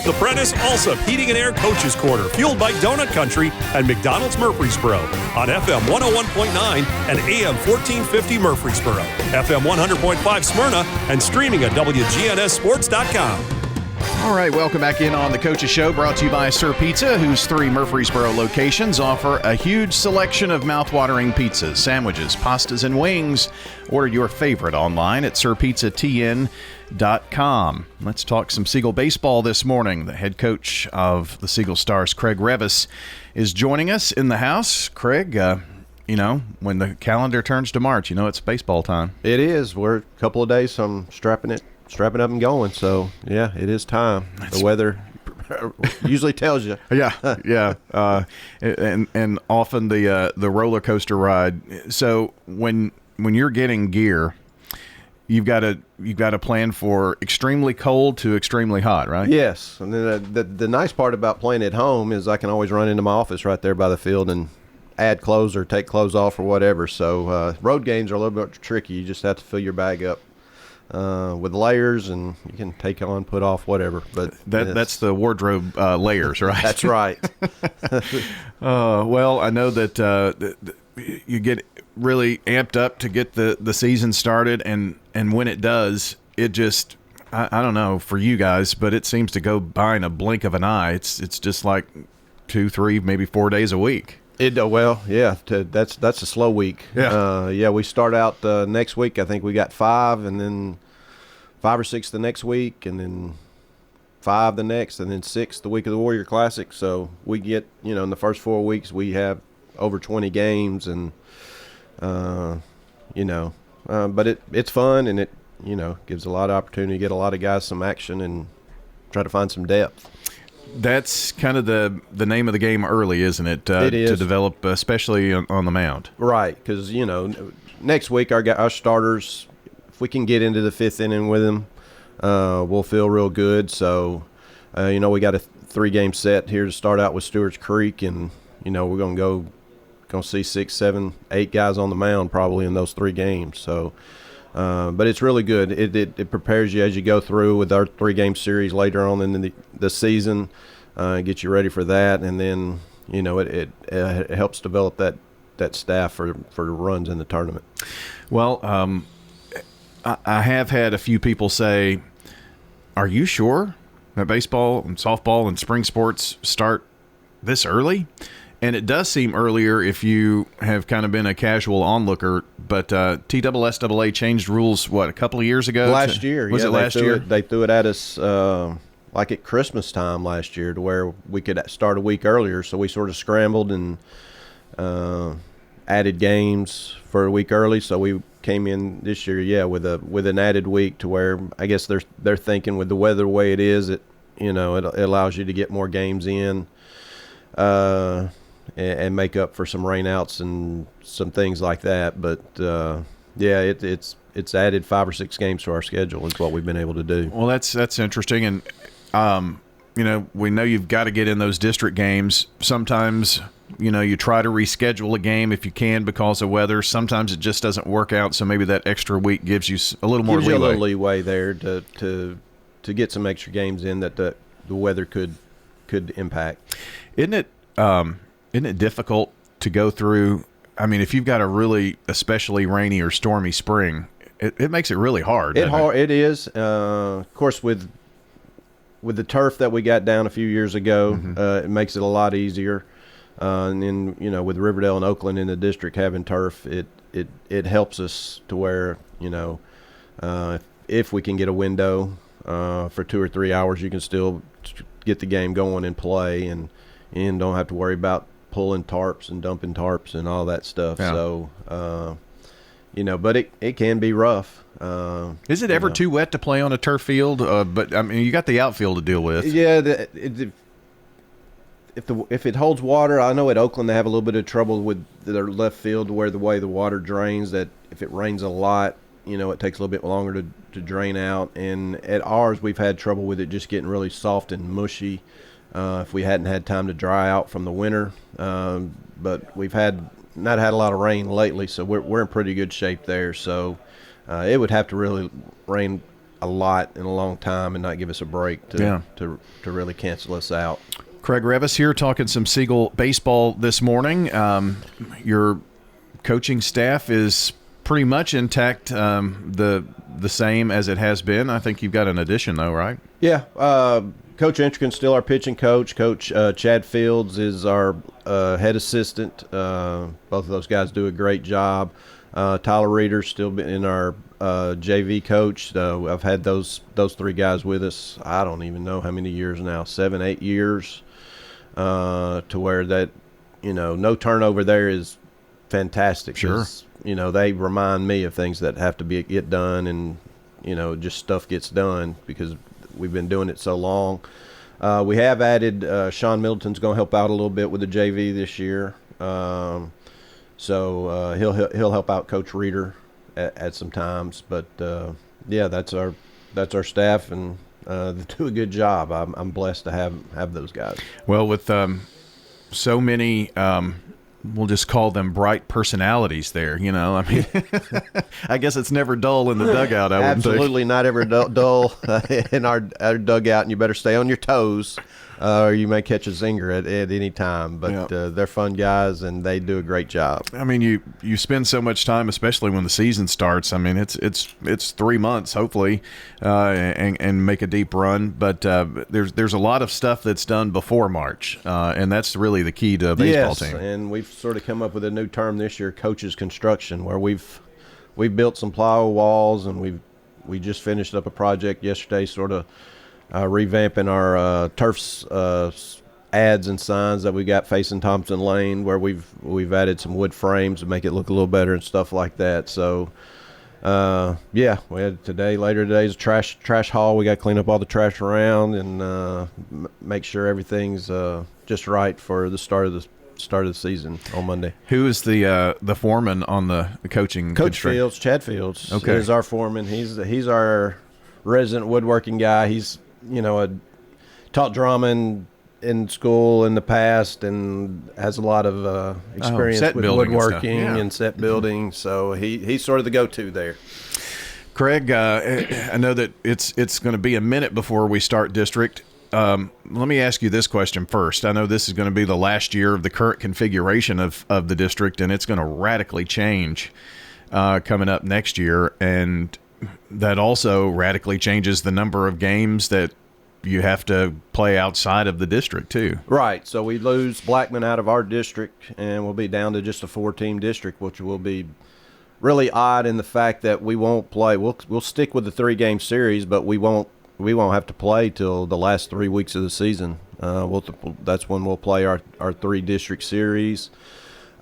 The Prentice Allsup Heating and Air Coaches Corner, fueled by Donut Country and McDonald's Murfreesboro on FM 101.9 and AM 1450 Murfreesboro, FM 100.5 Smyrna, and streaming at WGNSSports.com. All right, welcome back in on the Coach's Show, brought to you by Sir Pizza, whose 3 Murfreesboro locations offer a huge selection of mouth-watering pizzas, sandwiches, pastas, and wings. Order your favorite online at sirpizzatn.com. Let's talk some Siegel baseball this morning. The head coach of the Siegel Stars, Craig Reavis, is joining us in the house. Craig, when the calendar turns to March, it's baseball time. It is. We're a couple of days, so I'm strapping up and going. So, yeah, it is time. The weather usually tells you. Yeah. And often the roller coaster ride. So when you're getting gear, you've got to plan for extremely cold to extremely hot, right? Yes. And then the nice part about playing at home is I can always run into my office right there by the field and add clothes or take clothes off or whatever. So road games are a little bit tricky. You just have to fill your bag up with layers, and you can take on, put off, whatever. But that's the wardrobe layers, right? That's right. Well, I know that you get really amped up to get the season started, and when it does, it just I don't know for you guys, but it seems to go by in a blink of an eye. It's just like 2, 3, maybe 4 days a week. That's a slow week. Yeah. We start out next week. I think we got 5, and then 5 or 6 the next week, and then 5 the next, and then 6 the week of the Warrior Classic. So we get, in the first 4 weeks we have over 20 games, and but it's fun, and it gives a lot of opportunity to get a lot of guys some action and try to find some depth. That's kind of the name of the game early, isn't it? It is. To develop, especially on the mound. Right, because, next week our starters, if we can get into the 5th inning with them, we'll feel real good. So, we got a 3-game set here to start out with Stewart's Creek, and, we're going to see 6, 7, 8 guys on the mound probably in those 3 games. So, but it's really good. It prepares you as you go through with our 3-game series later on in the season, get you ready for that, and then it helps develop that staff for runs in the tournament. Well, I have had a few people say, "Are you sure that baseball and softball and spring sports start this early?" And it does seem earlier if you have kind of been a casual onlooker, but TSSAA changed rules, a couple of years ago? Last year. Was it last year? They threw it at us like at Christmas time last year, to where we could start a week earlier. So we sort of scrambled and added games for a week early. So we came in this year, with an added week, to where I guess they're thinking with the weather the way it is, it allows you to get more games in. And make up for some rainouts and some things like that. But, it's added 5 or 6 games to our schedule is what we've been able to do. Well, that's interesting. And, we know you've got to get in those district games. Sometimes, you try to reschedule a game if you can because of weather. Sometimes it just doesn't work out, so maybe that extra week gives you a little more leeway. Gives you a little leeway there to get some extra games in that the weather could impact. Isn't it difficult to go through? I mean, if you've got a really especially rainy or stormy spring, it makes it really hard. It is. Of course, with the turf that we got down a few years ago, it makes it a lot easier. And then, with Riverdale and Oakland in the district having turf, it helps us to where, if we can get a window for 2 or 3 hours, you can still get the game going and play, and don't have to worry about pulling tarps and dumping tarps and all that stuff. Yeah. So, but it can be rough. Is it ever too wet to play on a turf field? But I mean, you got the outfield to deal with. Yeah. If it holds water, I know at Oakland they have a little bit of trouble with their left field, where the way the water drains, that if it rains a lot, it takes a little bit longer to drain out. And at ours, we've had trouble with it just getting really soft and mushy. If we hadn't had time to dry out from the winter, but we've not had a lot of rain lately, so we're in pretty good shape there. So it would have to really rain a lot in a long time and not give us a break to really cancel us out. Craig Reavis here talking some Siegel baseball this morning. Your coaching staff is pretty much intact, the same as it has been. I think you've got an addition, though, right? Yeah. Coach Intrican's still our pitching coach. Coach Chad Fields is our head assistant. Both of those guys do a great job. Tyler Reeder's still been in our JV coach. I've had those three guys with us, I don't even know how many years now, 7, 8 years, to where that, no turnover there is fantastic. Sure. They remind me of things that have to get done, and, just stuff gets done because we've been doing it so long. We have added Sean Middleton's going to help out a little bit with the JV this year. So he'll help out Coach Reeder at some times. But, that's our staff, and they do a good job. I'm blessed to have those guys. Well, with so many we'll just call them bright personalities there, I mean, I guess it's never dull in the dugout, I wouldn't think. Absolutely not ever dull in our dugout, and you better stay on your toes, or you may catch a zinger at any time. But they're fun guys, and they do a great job. I mean, you spend so much time, especially when the season starts. I mean, it's 3 months, hopefully, and make a deep run. But there's a lot of stuff that's done before March, and that's really the key to a baseball team. And we've sort of come up with a new term this year, coaches construction, where we've built some plywood walls, and we just finished up a project yesterday, sort of revamping our turfs ads and signs that we got facing Thompson Lane, where we've added some wood frames to make it look a little better and stuff like that. So we had later today is a trash haul. We got to clean up all the trash around and make sure everything's just right for the start of the season on Monday. Who is the foreman on the coaching? Coach Fields, Chad Fields, okay, is our foreman. He's our resident woodworking guy. He's taught drama in school in the past and has a lot of experience with woodworking and set building. So he's sort of the go-to there. Craig, I know that it's going to be a minute before we start district. Let me ask you this question first. I know this is going to be the last year of the current configuration of the district, and it's going to radically change coming up next year, and that also radically changes the number of games that you have to play outside of the district too. Right. So we lose Blackman out of our district, and we'll be down to just a 4-team district, which will be really odd in the fact that we won't play. We'll stick with the 3-game series, but we won't have to play till the last 3 weeks of the season. That's when we'll play our 3-district series.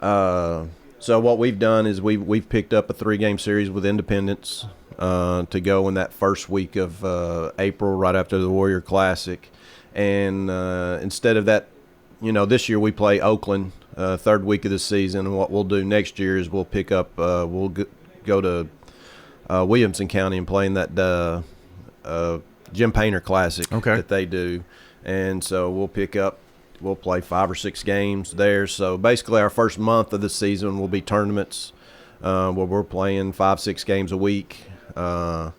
So what we've done is we've picked up a 3-game series with Independence to go in that first week of April, right after the Warrior Classic. And instead of that, this year we play Oakland third week of the season. And what we'll do next year is we'll pick up, we'll go to Williamson County and play in that Jim Painter Classic that they do. And so we'll play 5 or 6 games there. So basically our first month of the season will be tournaments where we're playing 5-6 games a week. And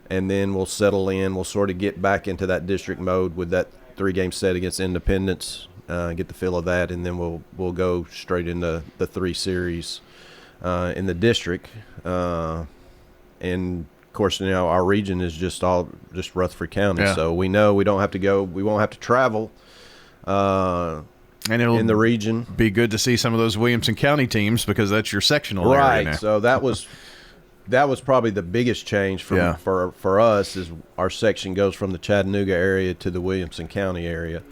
then we'll settle in. We'll sort of get back into that district mode with that 3-game set against Independence, get the feel of that, and then we'll go straight into the 3 series in the district. And of course, our region is just Rutherford County, so we know we don't have to go. We won't have to travel. And it'll in the region be good to see some of those Williamson County teams because that's your sectional area now. So that was probably the biggest change for us is our section goes from the Chattanooga area to the Williamson County area,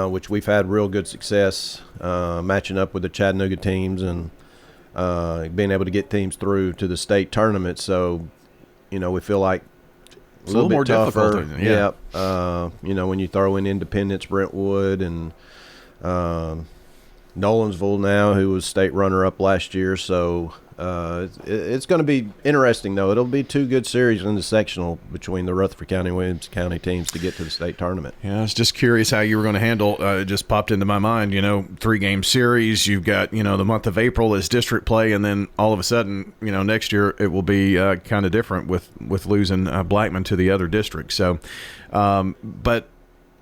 which we've had real good success matching up with the Chattanooga teams and being able to get teams through to the state tournament. So, we feel like it's a little bit more tougher. difficult. When you throw in Independence, Brentwood, and Nolensville now, who was state runner-up last year. So It's going to be interesting, though. It'll be 2 good series in the sectional between the Rutherford County and Williams County teams to get to the state tournament. Yeah, I was just curious how you were going to handle. It just popped into my mind. 3-game series. You've got the month of April is district play, and then all of a sudden, next year it will be kind of different with losing Blackman to the other district. So, but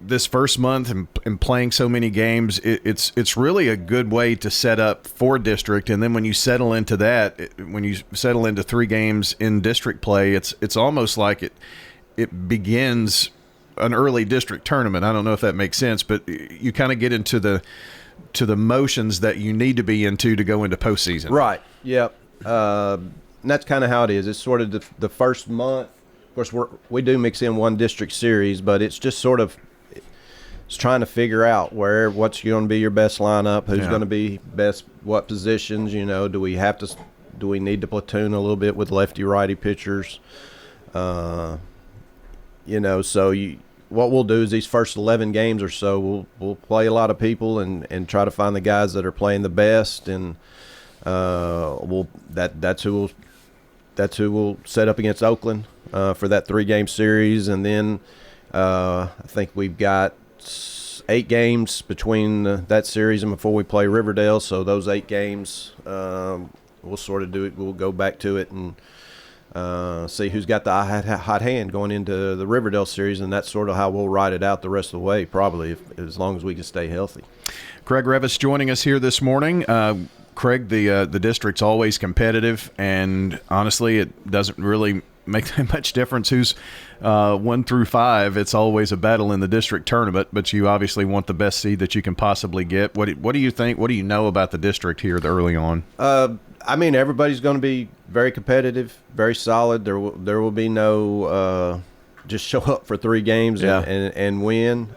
this first month and playing so many games, it's really a good way to set up for district. And then when you settle into that, when you settle into 3 games in district play, it's almost like it begins an early district tournament. I don't know if that makes sense, but you kind of get into the motions that you need to be into to go into postseason. Right. Yep. And that's kind of how it is. It's sort of the first month. Of course, we do mix in 1 district series, but it's just sort of it's trying to figure out what's going to be your best lineup, who's going to be best, what positions. Do we need to platoon a little bit with lefty righty pitchers? So what we'll do is these first 11 games or so, we'll play a lot of people and try to find the guys that are playing the best, and that's who we'll set up against Oakland for that 3-game series, and then I think we've got 8 games between that series and before we play Riverdale. So those 8 games, we'll sort of do it. We'll go back to it and see who's got the hot hand going into the Riverdale series, and that's sort of how we'll ride it out the rest of the way, probably, as long as we can stay healthy. Craig Reavis joining us here this morning. Craig, the district's always competitive, and honestly, it doesn't really make that much difference who's 1 through 5. It's always a battle in the district tournament, but you obviously want the best seed that you can possibly get. What do you think? What do you know about the district here early on? Everybody's going to be very competitive, very solid. There will be no just show up for 3 games and win.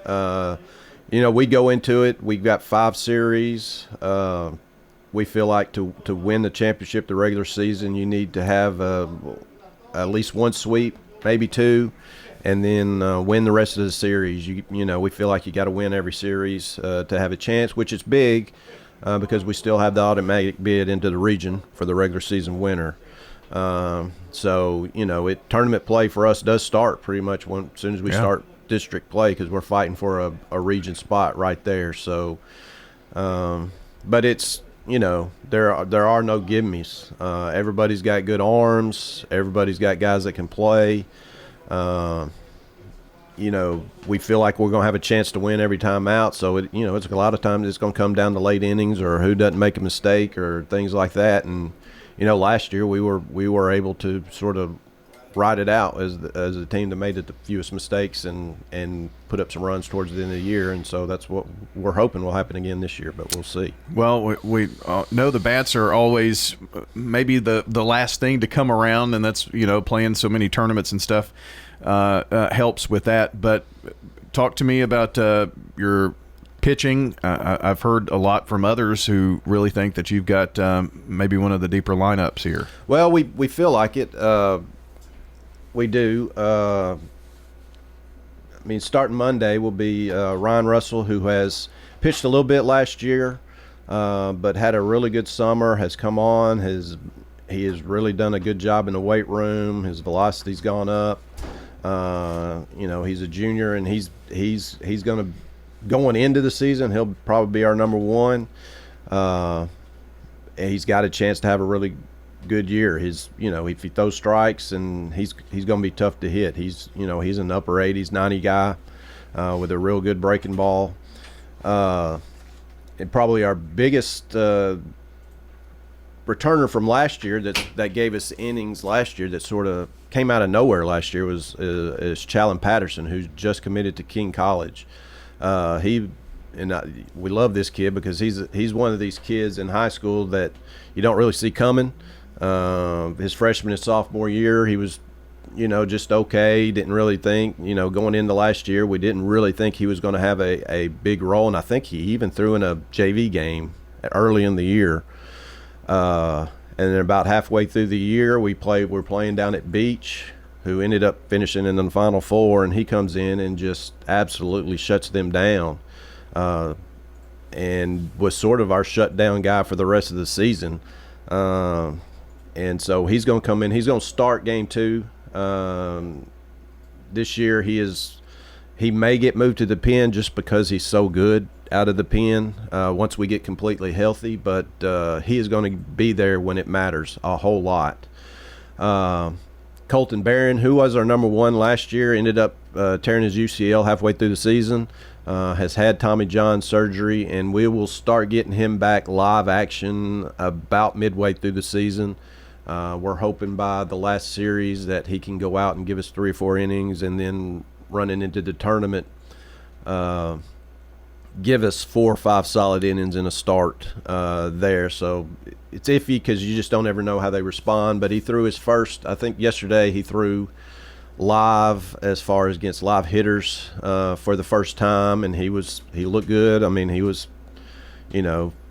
We go into it. We've got 5 series. We feel like to win the championship, the regular season, you need to have at least 1 sweep, maybe 2, and then win the rest of the series. We feel like you got to win every series to have a chance, which is big because we still have the automatic bid into the region for the regular season winner. Tournament play for us does start pretty much as soon as we start district play, because we're fighting for a region spot right there. So, but it's there are no give-me's. Everybody's got good arms. Everybody's got guys that can play. We feel like we're going to have a chance to win every time out. So, it's a lot of times it's going to come down to late innings or who doesn't make a mistake or things like that. And, last year we were able to sort of ride it out as a team that made the fewest mistakes and put up some runs towards the end of the year, and so that's what we're hoping will happen again this year, but we'll see. Well, we know the bats are always maybe the last thing to come around, and that's playing so many tournaments and stuff helps with that. But talk to me about your pitching. I've heard a lot from others who really think that you've got maybe one of the deeper lineups here. Well, we feel like it. We do. Starting Monday will be Ryan Russell, who has pitched a little bit last year, but had a really good summer, has come on, he has really done a good job in the weight room. His velocity's gone up. He's a junior, and he's going to, going into the season, he'll probably be our number 1. He's got a chance to have a really good year. If he throws strikes, and he's going to be tough to hit. He's an upper 80s, 90 guy with a real good breaking ball. And probably our biggest returner from last year that gave us innings last year that sort of came out of nowhere last year is Challen Patterson, who's just committed to King College. We love this kid because he's one of these kids in high school that you don't really see coming. His freshman and sophomore year, he was, just okay. Didn't really think, going into last year, we didn't really think he was going to have a big role. And I think he even threw in a JV game early in the year. And then about halfway through the year, we're playing down at Beach, who ended up finishing in the Final Four, and he comes in and just absolutely shuts them down. And was sort of our shutdown guy for the rest of the season. and so he's going to come in. He's going to start game 2. This year he may get moved to the pen just because he's so good out of the pen once we get completely healthy, but he is going to be there when it matters a whole lot. Colton Barron, who was our number 1 last year, ended up tearing his UCL halfway through the season, has had Tommy John surgery, and we will start getting him back live action about midway through the season. We're hoping by the last series that he can go out and give us 3 or 4 innings, and then running into the tournament, give us 4 or 5 solid innings in a start there. So it's iffy because you just don't ever know how they respond. But he threw his first, I think yesterday he threw live as far as against live hitters for the first time, and he looked good. I mean, he was,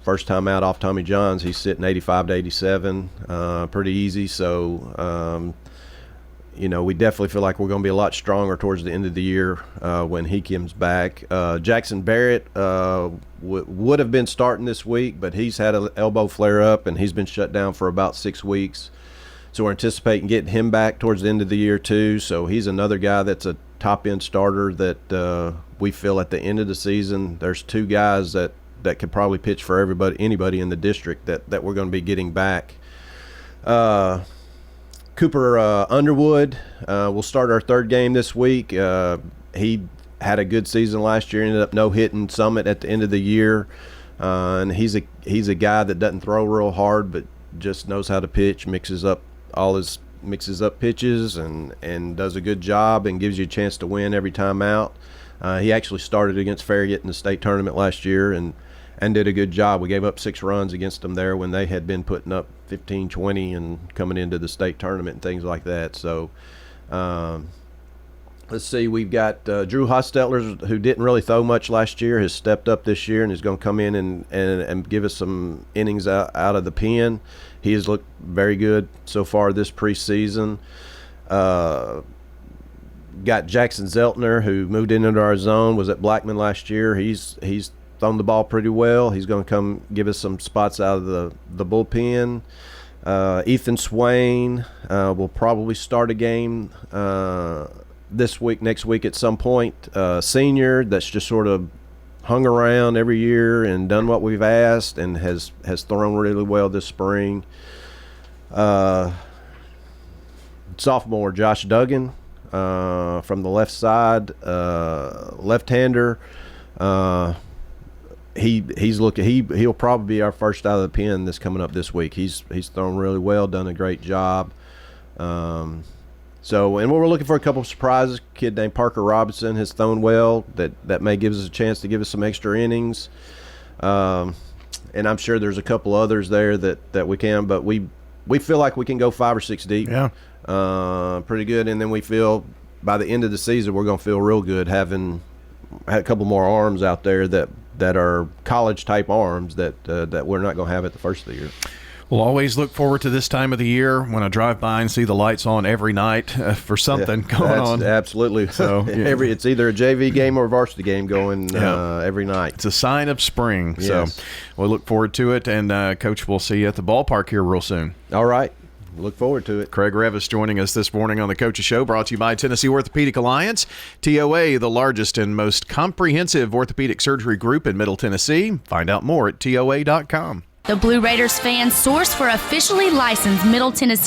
first time out off Tommy John's, he's sitting 85 to 87, pretty easy. So we definitely feel like we're going to be a lot stronger towards the end of the year when he comes back. Jackson Barrett would have been starting this week, but he's had an elbow flare-up, and he's been shut down for about 6 weeks. So we're anticipating getting him back towards the end of the year too. So he's another guy that's a top-end starter that we feel at the end of the season there's 2 guys that could probably pitch for anybody in the district that we're going to be getting back. Cooper Underwood will start our 3rd game this week. He had a good season last year, ended up no-hitting Summit at the end of the year. And he's a guy that doesn't throw real hard, but just knows how to pitch, mixes up pitches and does a good job and gives you a chance to win every time out. He actually started against Farragut in the state tournament last year and did a good job. We gave up 6 runs against them there when they had been putting up 15, 20 and coming into the state tournament and things like that. So let's see, we've got Drew Hostetler, who didn't really throw much last year, has stepped up this year and is going to come in and give us some innings out of the pen. He has looked very good so far this preseason. Got Jackson Zeltner, who moved into our zone, was at Blackman last year. He's thrown the ball pretty well. He's going to come give us some spots out of the bullpen. Ethan Swain will probably start a game this week, next week at some point. Senior that's just sort of hung around every year and done what we've asked and has thrown really well this spring. Sophomore Josh Duggan from the left side, left-hander. He'll probably be our first out of the pen this coming up this week. He's thrown really well, done a great job. And we're looking for a couple of surprises. A kid named Parker Robinson has thrown well. That may give us a chance to give us some extra innings. And I'm sure there's a couple others there that we can, but we feel like we can go 5 or 6 deep. Yeah. Pretty good. And then we feel by the end of the season we're going to feel real good having had a couple more arms out there that are college-type arms that we're not going to have at the first of the year. We'll always look forward to this time of the year when I drive by and see the lights on every night for something going on. Absolutely. So it's either a JV game or a varsity game going every night. It's a sign of spring. Yes. So we'll look forward to it. And, Coach, we'll see you at the ballpark here real soon. All right. Look forward to it. Craig Reavis joining us this morning on the Coach's Show, brought to you by Tennessee Orthopedic Alliance. TOA, the largest and most comprehensive orthopedic surgery group in Middle Tennessee. Find out more at TOA.com. The Blue Raiders fan source for officially licensed Middle Tennessee